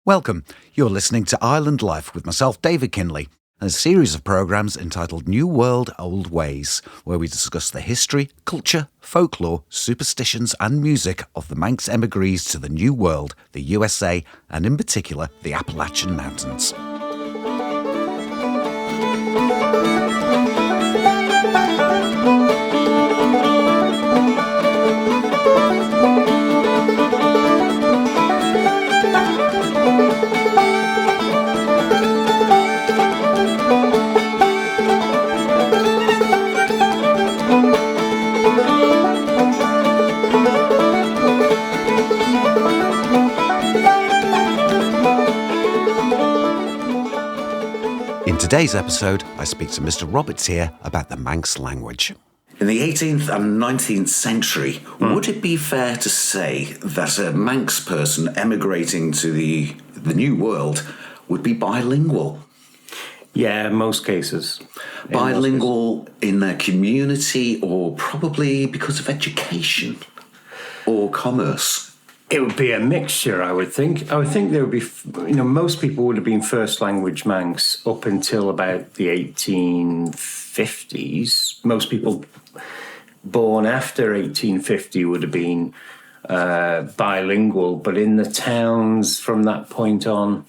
Welcome. You're listening to Island Life with myself, David Kinley, and a series of programmes entitled New World, Old Ways, where we discuss the history, culture, folklore, superstitions and music of the Manx emigres to the New World, the USA, and in particular, the Appalachian Mountains. In today's episode, I speak to Mr. Robert Teare about the Manx language. In the 18th and 19th century, would it be fair to say that a Manx person emigrating to the New World would be bilingual? Yeah, in most cases. Bilingual in their community, or probably because of education or commerce? It would be a mixture, I would think. I would think there would be, most people would have been first language Manx up until about the 1850s. Most people born after 1850 would have been bilingual, but in the towns from that point on,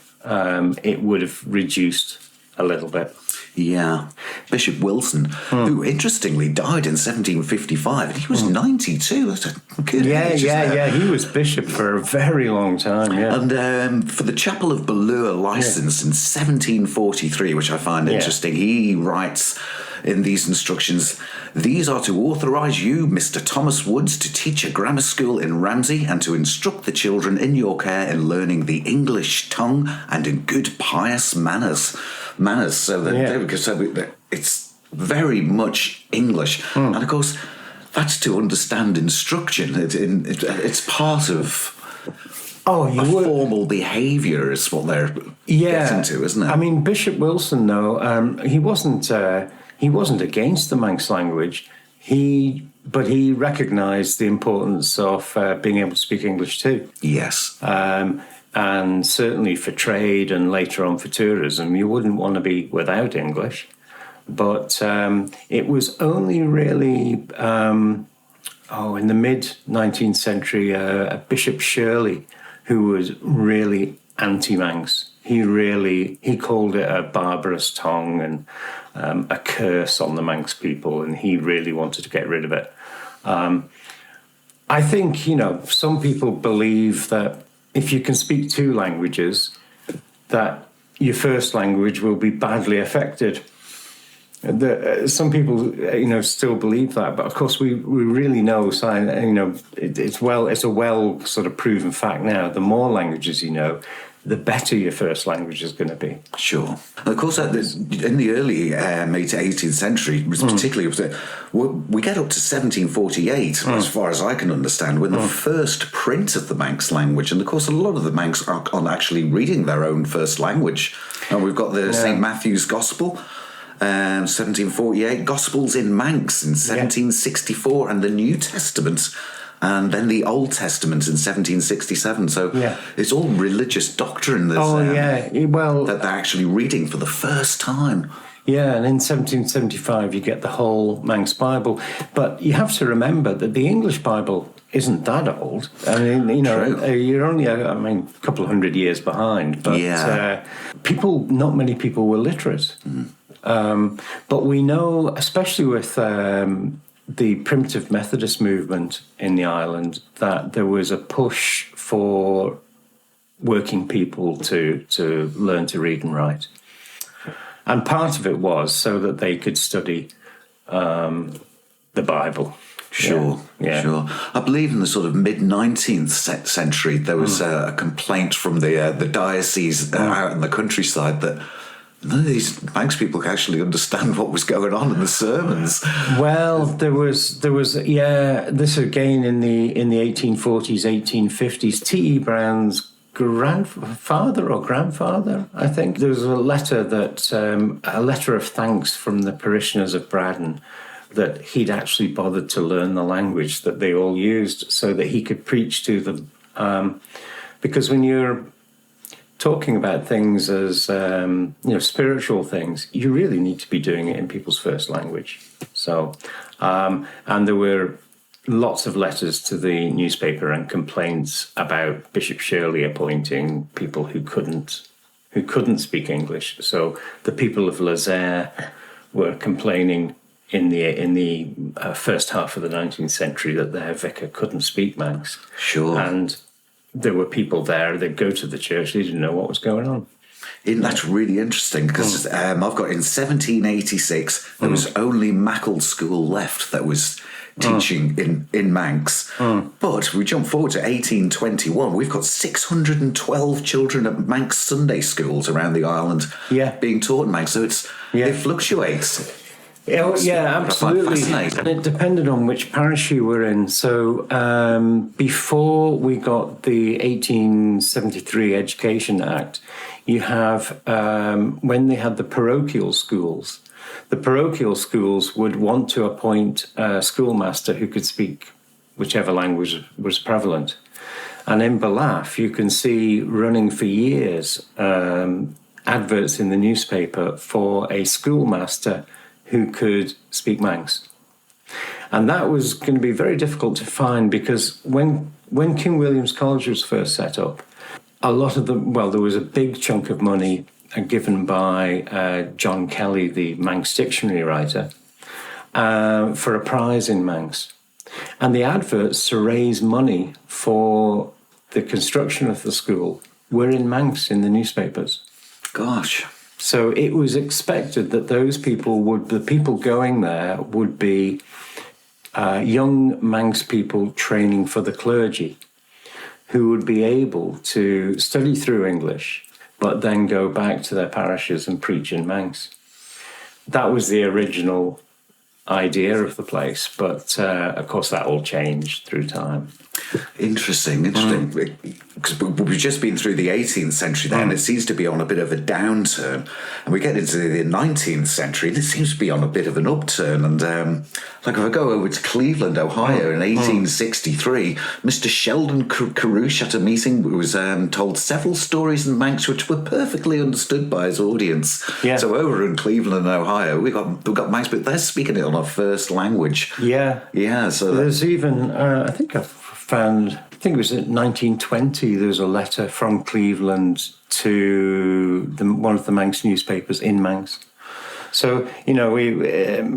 it would have reduced a little bit. Yeah. Bishop Wilson, who interestingly died in 1755, and he was 92. That's a good age. Yeah. He was bishop for a very long time, yeah. And for the Chapel of Ballure licence in 1743, which I find interesting, he writes in these instructions, "These are to authorise you, Mr. Thomas Woods, to teach a grammar school in Ramsey and to instruct the children in your care in learning the English tongue and in good pious manners." So that it's very much English. And of course, that's to understand instruction. It's part of formal behaviour is what they're getting to, isn't it? I mean, Bishop Wilson, though, he wasn't against the Manx language. But he recognised the importance of being able to speak English too. Yes. And certainly for trade and later on for tourism, you wouldn't want to be without English. But it was only really, in the mid-19th century, Bishop Shirley, who was really anti-Manx. He called it a barbarous tongue and a curse on the Manx people, and he really wanted to get rid of it. I think, some people believe that if you can speak two languages, that your first language will be badly affected. Some people, still believe that, but of course we really know, it's a well sort of proven fact now. The more languages you know, the better your first language is going to be. Sure. And of course, in the early 18th century, particularly, we get up to 1748, as far as I can understand, when the first print of the Manx language, and of course, a lot of the Manx aren't actually reading their own first language. And we've got the St. Matthew's Gospel, 1748, Gospels in Manx in 1764, and the New Testament, and then the Old Testament in 1767. So it's all religious doctrine that they're actually reading for the first time. Yeah, and in 1775 you get the whole Manx Bible. But you have to remember that the English Bible isn't that old. I mean, you're only, a couple of hundred years behind. But not many people were literate. But we know, especially with the primitive Methodist movement in the island, that there was a push for working people to learn to read and write. And part of it was so that they could study the Bible. Sure. I believe in the sort of mid-19th century, there was a complaint from the diocese out in the countryside that none of these Manx people could actually understand what was going on in the sermons. Well, there was this again in the 1840s, 1850s. T.E. Brown's grandfather or grandfather, I think. There was a letter a letter of thanks from the parishioners of Braddon that he'd actually bothered to learn the language that they all used so that he could preach to them. Because when you're talking about things as spiritual things, you really need to be doing it in people's first language. So, and there were lots of letters to the newspaper and complaints about Bishop Shirley appointing people who couldn't speak English. So the people of Lozère were complaining in the first half of the 19th century that their vicar couldn't speak Manx. Sure. And there were people there, they'd go to the church, they didn't know what was going on. That's really interesting because I've got in 1786, there was only Mackle School left that was teaching in Manx. But we jump forward to 1821, we've got 612 children at Manx Sunday schools around the island being taught in Manx. So it fluctuates. Yeah, absolutely. And it depended on which parish you were in. So before we got the 1873 Education Act, you have, when they had the parochial schools would want to appoint a schoolmaster who could speak whichever language was prevalent. And in Ballaugh, you can see running for years adverts in the newspaper for a schoolmaster who could speak Manx. And that was going to be very difficult to find because when King William's College was first set up, there was a big chunk of money given by John Kelly, the Manx dictionary writer, for a prize in Manx. And the adverts to raise money for the construction of the school were in Manx in the newspapers. Gosh. So it was expected that the people going there would be young Manx people training for the clergy who would be able to study through English, but then go back to their parishes and preach in Manx. That was the original idea of the place, but of course that all changed through time. Interesting. Because we've just been through the 18th century there, and it seems to be on a bit of a downturn. And we get into the 19th century, and it seems to be on a bit of an upturn. And if I go over to Cleveland, Ohio, in 1863, Mr. Sheldon Carouche at a meeting was told several stories in Manx which were perfectly understood by his audience. Yeah. So over in Cleveland, Ohio, we've got Manx, but they're speaking it on our first language. Yeah. Yeah. So there's even, I think it was in 1920, there was a letter from Cleveland to one of the Manx newspapers in Manx. So,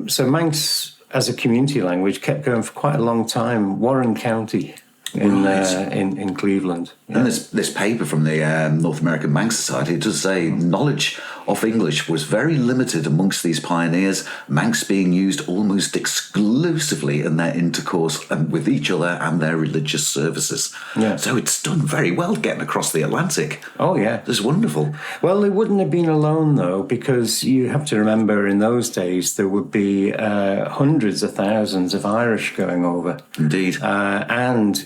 so Manx as a community language kept going for quite a long time. Warren County in Cleveland. Yeah. And there's this paper from the North American Manx Society. It does say knowledge of English was very limited amongst these pioneers, Manx being used almost exclusively in their intercourse with each other and their religious services. Yeah. So it's done very well getting across the Atlantic. Oh, yeah. It's wonderful. Well, they wouldn't have been alone, though, because you have to remember in those days there would be hundreds of thousands of Irish going over. Indeed. And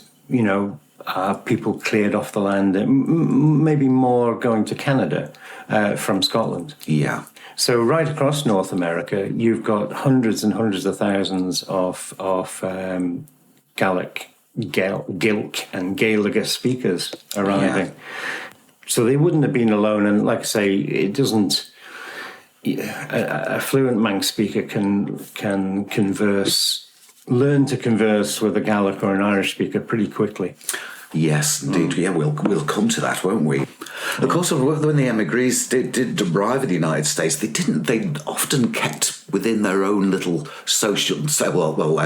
people cleared off the land, maybe more going to Canada from Scotland. Yeah. So right across North America, you've got hundreds and hundreds of thousands of Gaelic, Gilk and Gaeilge speakers arriving. Yeah. So they wouldn't have been alone. And like I say, it doesn't... A fluent Manx speaker can learn to converse with a Gaelic or an Irish speaker pretty quickly. Yes, indeed. Yeah, we'll come to that, won't we? Of course, when the emigres did arrive in the United States, they often kept within their own little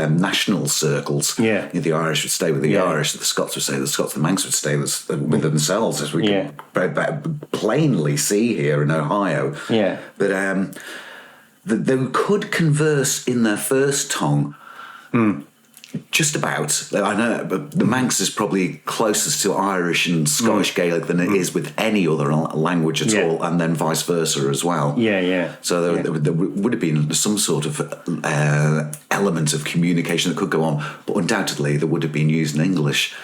national circles. Yeah. The Irish would stay with the Irish, the Scots would stay with the Scots, the Manx would stay with themselves, as we can plainly see here in Ohio. Yeah. But they could converse in their first tongue. Just about. I know, but the Manx is probably closest to Irish and Scottish Gaelic than it is with any other language at all, and then vice versa as well. Yeah, yeah. So there would have been some sort of element of communication that could go on, but undoubtedly there would have been used in English.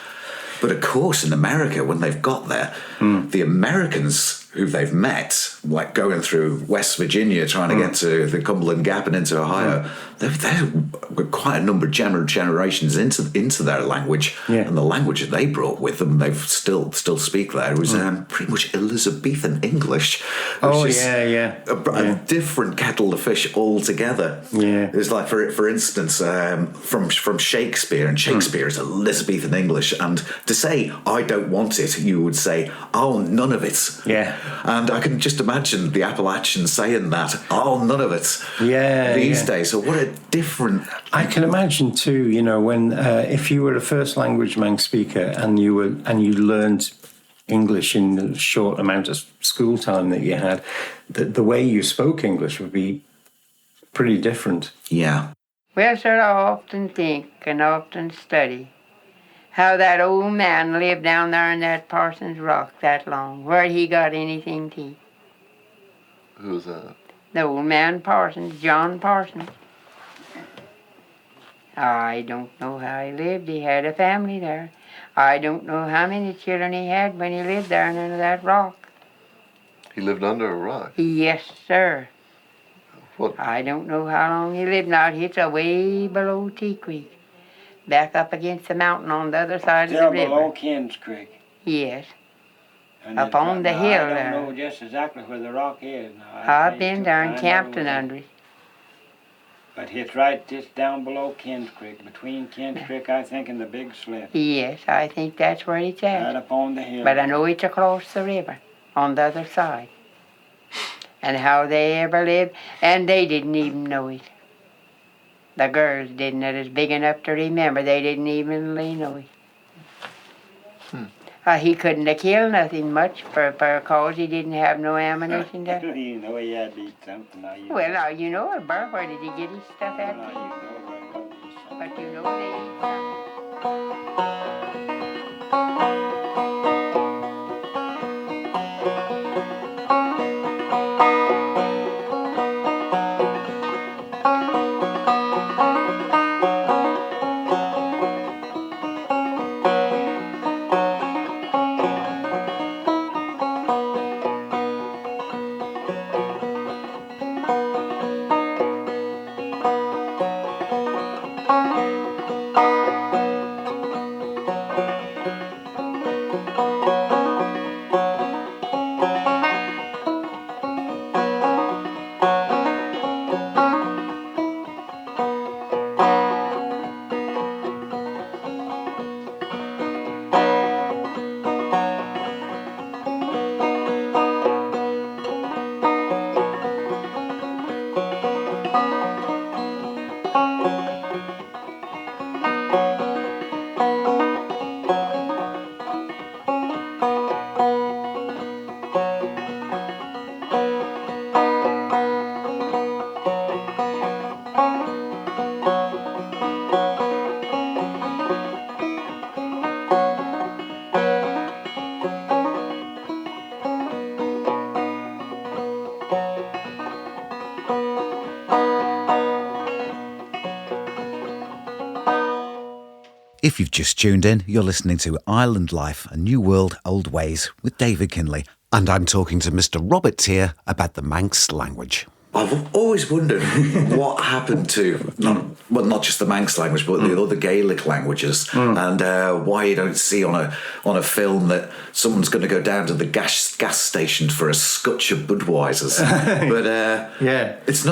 But of course, in America, when they've got there, the Americans who they've met, like going through West Virginia, trying to get to the Cumberland Gap and into Ohio, they're quite a number of generations into their language, and the language that they brought with them, they still speak there. It was pretty much Elizabethan English. A different kettle of fish altogether. Yeah, it's like for instance, from Shakespeare, and Shakespeare is Elizabethan English, and to say "I don't want it," you would say, "Oh, none of it." Yeah. And I can just imagine the Appalachians saying that, "Oh, none of it." These days. So what a different. I can imagine too. When if you were a first language Manx speaker and you learned English in the short amount of school time that you had, the way you spoke English would be pretty different. Yeah. Well, sir, I often think and often study how that old man lived down there in that Parsons Rock that long. Where he got anything to eat? Who's that? The old man Parsons, John Parsons. I don't know how he lived. He had a family there. I don't know how many children he had when he lived there under that rock. He lived under a rock? Yes, sir. What? I don't know how long he lived. Now, it's away below Tea Creek. Back up against the mountain on the other side of the river. Below Kins Creek. Yes. And Up on the hill I there. don't know just exactly where the rock is. I've been there and camped under it. But it's right just down below Kins Creek, between Kins Creek, I think, and the Big Slip. Yes, I think that's where it's Right at. up on the hill. But I know it's across the river on the other side. And how they ever lived, and they didn't even know it. The girls didn't. It is big enough to remember. They didn't even know it. He couldn't have killed nothing much because he didn't have no ammunition there. You know he had to eat something. Now you Well, now you know it, Bert. Where did he get his stuff know. at? Now you know where he got these something. But you know they eat something. If you've just tuned in, you're listening to Island Life, A New World, Old Ways with David Kinley. And I'm talking to Mr. Robert Teare about the Manx language. I've always wondered what happened to, not just the Manx language, but the other Gaelic languages, and why you don't see on a film that someone's going to go down to the gas station for a scotch of Budweiser's. But it's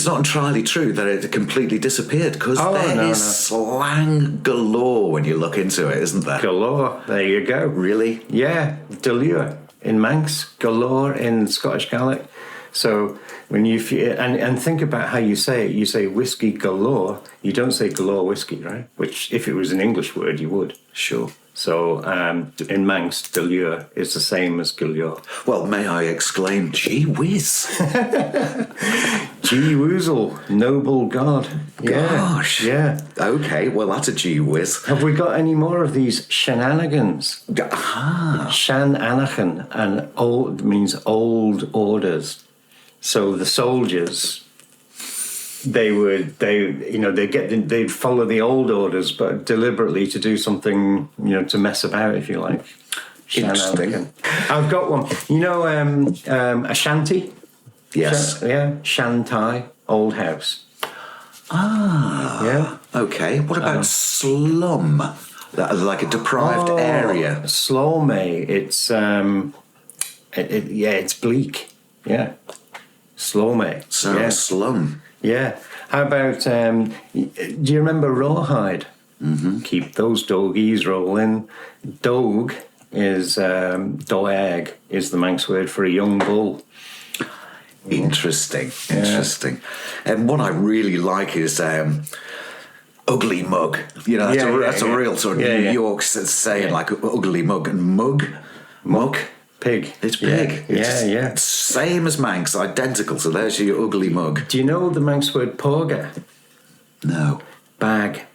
not entirely true that it completely disappeared, because there is slang galore when you look into it, isn't there? Galore. There you go. Really? Yeah. Delure in Manx, galore in Scottish Gaelic. So when you and think about how you say it, you say whiskey galore. You don't say galore whiskey, right? Which, if it was an English word, you would. Sure. So in Manx, delure is the same as galore. Well, may I exclaim, gee whiz. Gee woozle, noble God. Gosh. Yeah. Okay, well, that's a gee whiz. Have we got any more of these shenanigans? Shan Anachan, and old means old orders. So the soldiers, they'd follow the old orders, but deliberately to do something, to mess about, if you like. Interesting. I've got one. You know, a shanty? Yes. Shantai, old house. Ah. Yeah. Okay. What about slum? Like a deprived area. Slome. It's it's bleak. Yeah. Slome. So yeah. a slum. Yeah. How about, do you remember rawhide? Mm-hmm. Keep those doggies rolling. Dog is, doeg is the Manx word for a young bull. Interesting. And what I really like is ugly mug. You know, that's a real sort of New York saying, like ugly mug. And mug. Pig. It's pig. Yeah. It's same as Manx, identical. So there's your ugly mug. Do you know the Manx word porga? No. Bag.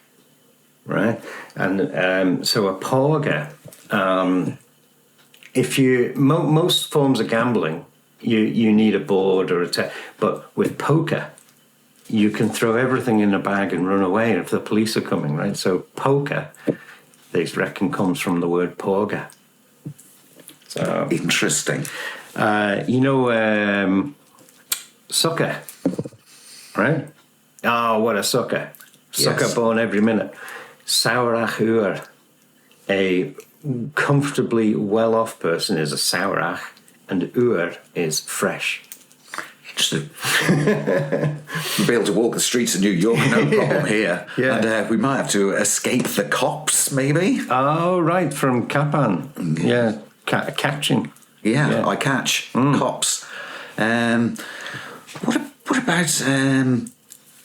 Right? And so a porga, if you, most forms of gambling, you need a board or but with poker, you can throw everything in a bag and run away if the police are coming, right? So poker, they reckon, comes from the word porga. So interesting. You know, sucker, right? Oh, what a sucker! Sucker Yes. born every minute. Saurach uer, a comfortably well-off person is a saurach, and uer is fresh. Interesting. You'll be able to walk the streets of New York, no problem here. Yeah. And we might have to escape the cops, maybe. Oh, right, from Kapan. Yeah, catching. Yeah, I catch cops. What about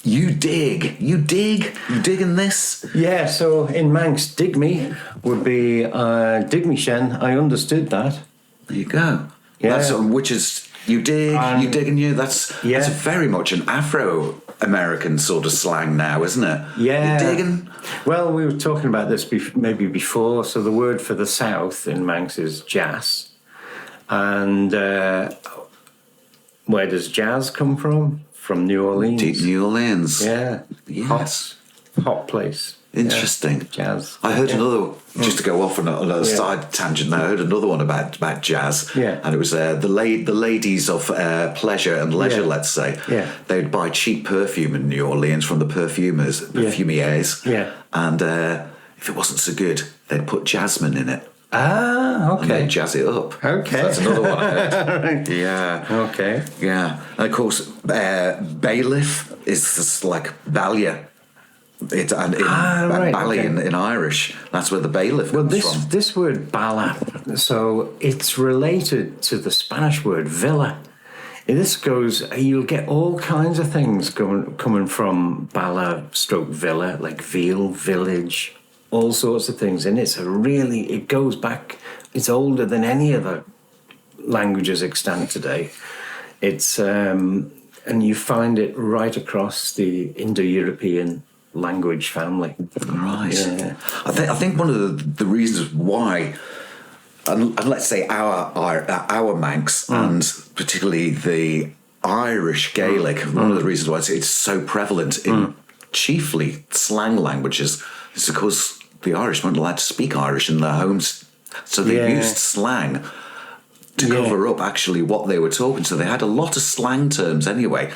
you dig? You digging this? Yeah, so in Manx, dig me would be dig me shen. I understood that. There you go. Yeah. That's which is you dig, you digging you. That's very much an Afro-American sort of slang now, isn't it? Yeah. You digging? Well, we were talking about this maybe before. So the word for the south in Manx is jas. And where does jazz come from? From New Orleans. Deep New Orleans. Yeah. Yes. Hot place. Interesting. Yeah. Jazz. I heard another, just to go off on another side tangent now, I heard another one about jazz. Yeah. And it was the ladies of pleasure and leisure, let's say. Yeah. They'd buy cheap perfume in New Orleans from the perfumiers. Yeah. And if it wasn't so good, they'd put jasmine in it. Ah, okay. And they'd jazz it up. Okay. So that's another one I heard. Right. Yeah. Okay. Yeah. And of course, bailiff is just like balia. Bally in Irish. That's where the bailiff comes from. This word bala, so it's related to the Spanish word villa. And this goes, you'll get all kinds of things coming from bala stroke villa, like veal, village, all sorts of things. And it goes back, it's older than any other languages extant today. It's, and you find it right across the Indo-European language family. Right. Yeah. I think one of the reasons why, and let's say our Manx and particularly the Irish Gaelic, one of the reasons why it's so prevalent in chiefly slang languages is because the Irish weren't allowed to speak Irish in their homes, so they used slang to cover up actually what they were talking. So they had a lot of slang terms anyway.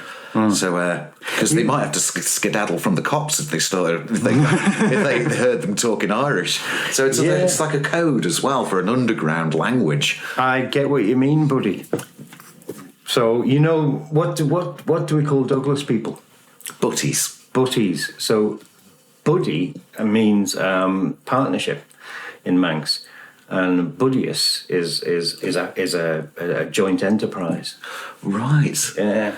So, because they might have to skedaddle from the cops if they heard them talking Irish. So it's like a code as well for an underground language. I get what you mean, buddy. So you know what do we call Douglas people? Butties. Butties. So buddy means partnership in Manx, and buddius is a joint enterprise. Right. Yeah.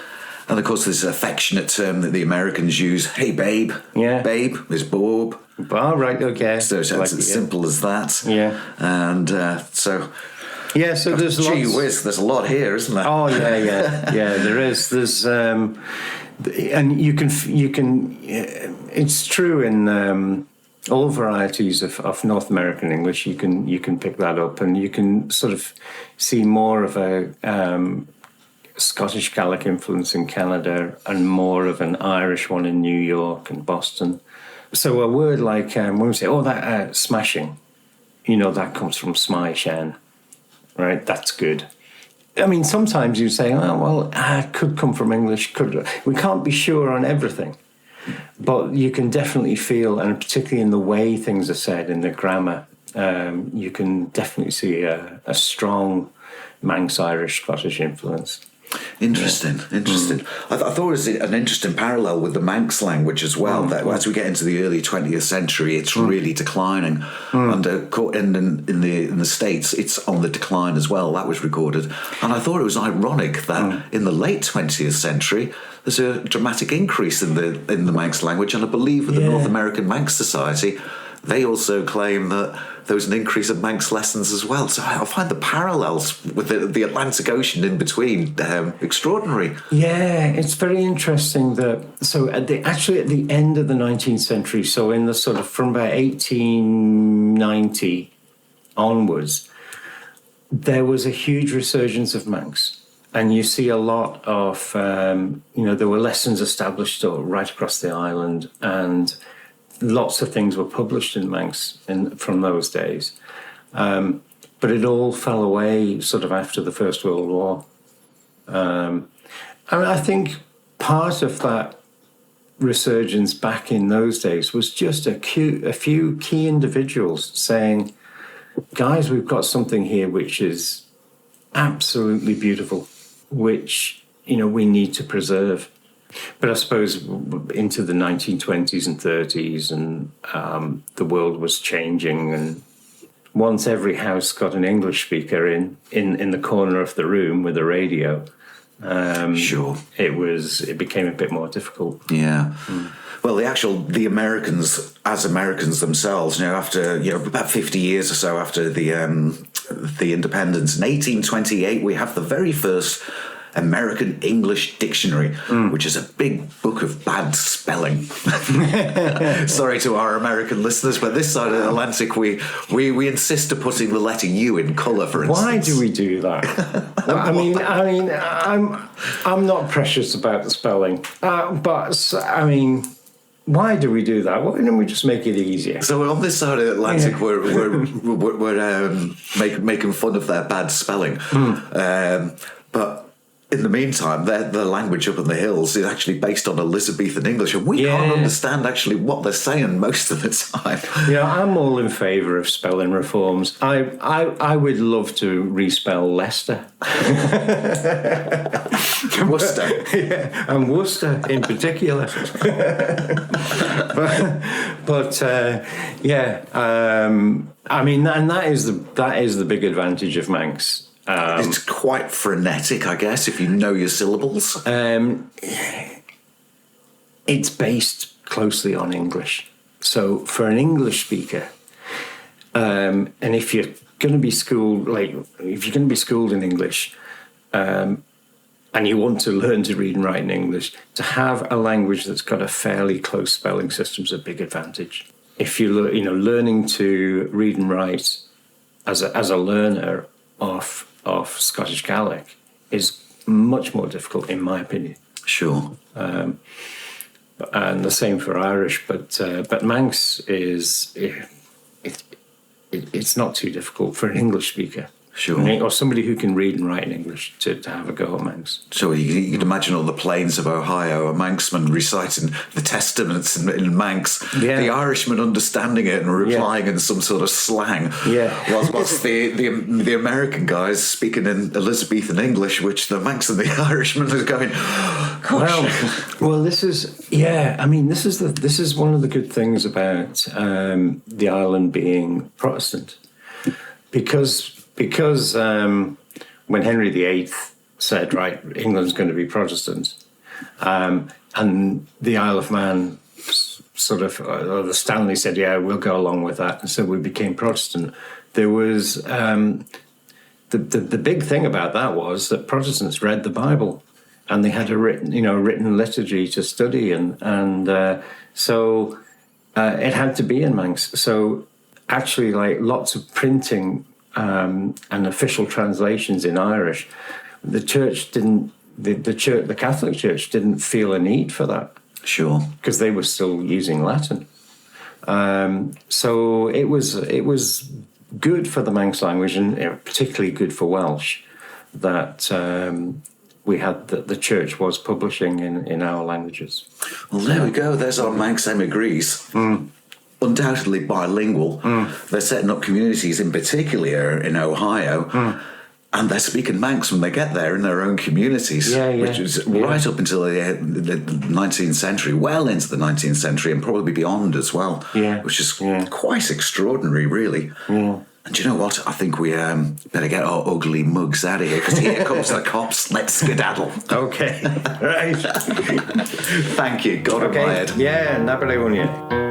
And of course, there's an affectionate term that the Americans use. Hey, babe. Yeah. Babe is Bob. Oh, right, okay. So it's as simple as that. Yeah. And so... Yeah, so there's Gee lots... whiz, there's a lot here, isn't there? Oh, yeah, there is. There's... and you can... It's true in all varieties of North American English. You can pick that up, and you can sort of see more of a... Scottish Gaelic influence in Canada and more of an Irish one in New York and Boston. So a word like, when we say, that smashing, that comes from smai shen. right? That's good. I mean, sometimes you say, oh, well, it could come from English. We can't be sure on everything. But you can definitely feel, and particularly in the way things are said, in the grammar, you can definitely see a strong Manx, Irish, Scottish influence. Interesting. I thought it was an interesting parallel with the Manx language as well, that as we get into the early 20th century, it's really declining. And in the States, it's on the decline as well. That was recorded. And I thought it was ironic that in the late 20th century, there's a dramatic increase in the Manx language. And I believe with the North American Manx Society, they also claim that there was an increase of Manx lessons as well. So I find the parallels with the Atlantic Ocean in between extraordinary. Yeah, it's very interesting that, so at the end of the 19th century, so in the sort of from about 1890 onwards, there was a huge resurgence of Manx. And you see a lot of, there were lessons established right across the island, and lots of things were published in Manx from those days. But it all fell away sort of after the First World War. And I think part of that resurgence back in those days was just a few key individuals saying, guys, we've got something here which is absolutely beautiful, which, we need to preserve. But I suppose into the 1920s and 30s, and the world was changing, and once every house got an English speaker in the corner of the room with a radio, it became a bit more difficult. Yeah. Well, the Americans, as Americans themselves, after about 50 years or so after the independence, in 1828 we have the very first American English Dictionary, which is a big book of bad spelling. Sorry to our American listeners, but this side of the Atlantic, we insist on putting the letter U in colour, for instance. Why do we do that? I mean, I'm not precious about the spelling, but I mean, why do we do that? Why don't we just make it easier? So on this side of the Atlantic, we're making fun of their bad spelling, but in the meantime, the language up in the hills is actually based on Elizabethan English, and we can't understand actually what they're saying most of the time. I'm all in favour of spelling reforms. I would love to respell Leicester. Worcester. And Worcester in particular. I mean, and that is the big advantage of Manx. It's quite frenetic, I guess, if you know your syllables. It's based closely on English. So for an English speaker, and if you're going to be schooled, in English, and you want to learn to read and write in English, to have a language that's got a fairly close spelling system is a big advantage. If you're learning to read and write as a learner of Scottish Gaelic is much more difficult, in my opinion. Sure. And the same for Irish, but Manx it's not too difficult for an English speaker. Sure. Or somebody who can read and write in English to have a go at Manx. So you can imagine on the plains of Ohio, a Manxman reciting the Testaments in Manx, the Irishman understanding it and replying in some sort of slang. Yeah. Whilst the American guys speaking in Elizabethan English, which the Manx and the Irishman are going, gosh. Well, this is one of the good things about the island being Protestant, because when Henry VIII said, right, England's going to be Protestant, and the Isle of Man the Stanley said, yeah, we'll go along with that, and so we became Protestant. There was the big thing about that was that Protestants read the Bible, and they had a written liturgy to study, and so it had to be in Manx. So actually, lots of printing and official translations in Irish, the church didn't. The Catholic Church didn't feel a need for that. Sure, because they were still using Latin. So it was good for the Manx language, and particularly good for Welsh, that we had that the church was publishing in our languages. Well, there we go. There's our Manx emigres. Undoubtedly bilingual. They're setting up communities, in particular in Ohio. And they're speaking Manx when they get there in their own communities, which is right up until the 19th century, well into the 19th century, and probably beyond as well, which is quite extraordinary, really. And do you know what? I think we better get our ugly mugs out of here, because here comes the cops. Let's skedaddle. Okay, right. Thank you. God admired. Yeah, Nabalewunia.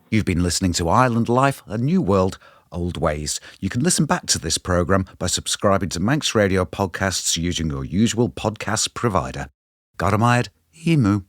You've been listening to Island Life, A New World, Old Ways. You can listen back to this programme by subscribing to Manx Radio podcasts using your usual podcast provider. Garamaiad, Emu.